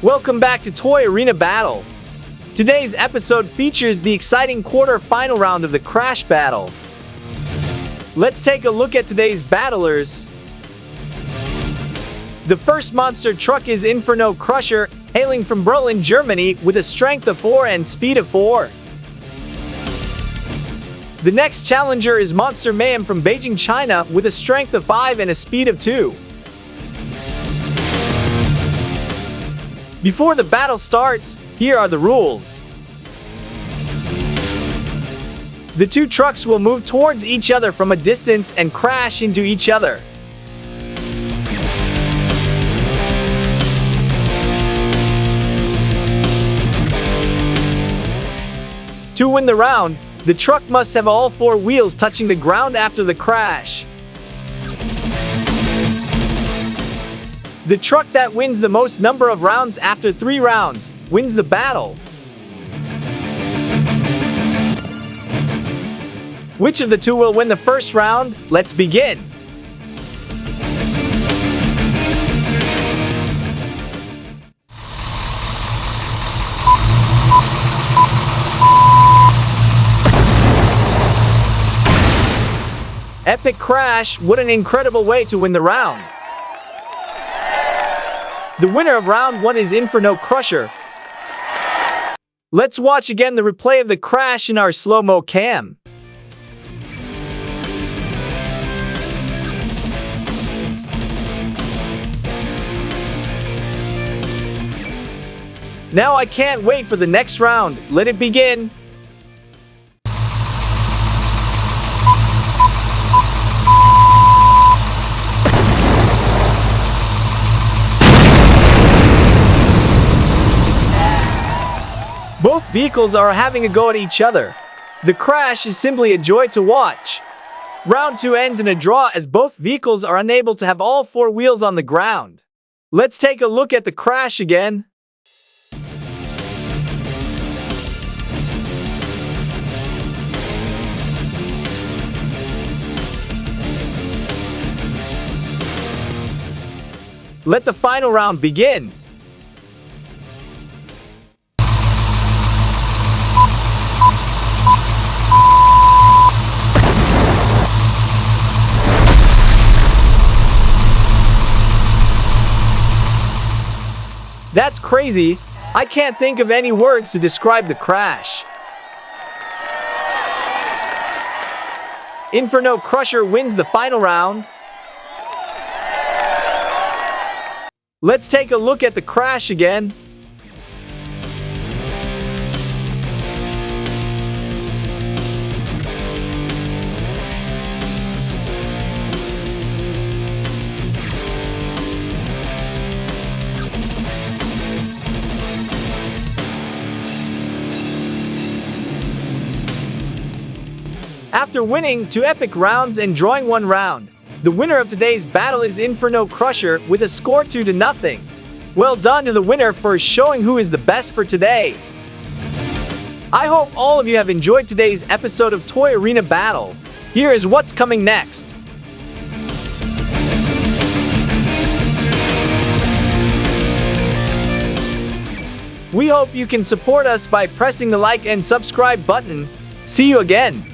Welcome back to Toy Arena Battle. Today's episode features the exciting quarter-final round of the Crash Battle. Let's take a look at today's battlers. The first monster truck is Inferno Crusher, hailing from Berlin, Germany, with a strength of 4 and speed of 4. The next challenger is Monster Mayhem from Beijing, China, with a strength of 5 and a speed of 2. Before the battle starts, here are the rules. The two trucks will move towards each other from a distance and crash into each other. To win the round, the truck must have all 4 wheels touching the ground after the crash. The truck that wins the most number of rounds after 3 rounds wins the battle. Which of the two will win the first round? Let's begin. Epic crash, what an incredible way to win the round. The winner of round 1 is Inferno Crusher. Let's watch again the replay of the crash in our slow-mo cam. Now I can't wait for the next round. Let it begin. Both vehicles are having a go at each other. The crash is simply a joy to watch. Round 2 ends in a draw as both vehicles are unable to have all 4 wheels on the ground. Let's take a look at the crash again. Let the final round begin. That's crazy. I can't think of any words to describe the crash. Inferno Crusher wins the final round. Let's take a look at the crash again. After winning 2 epic rounds and drawing 1 round, the winner of today's battle is Inferno Crusher with a score 2-0. Well done to the winner for showing who is the best for today. I hope all of you have enjoyed today's episode of Toy Arena Battle. Here is what's coming next. We hope you can support us by pressing the like and subscribe button. See you again.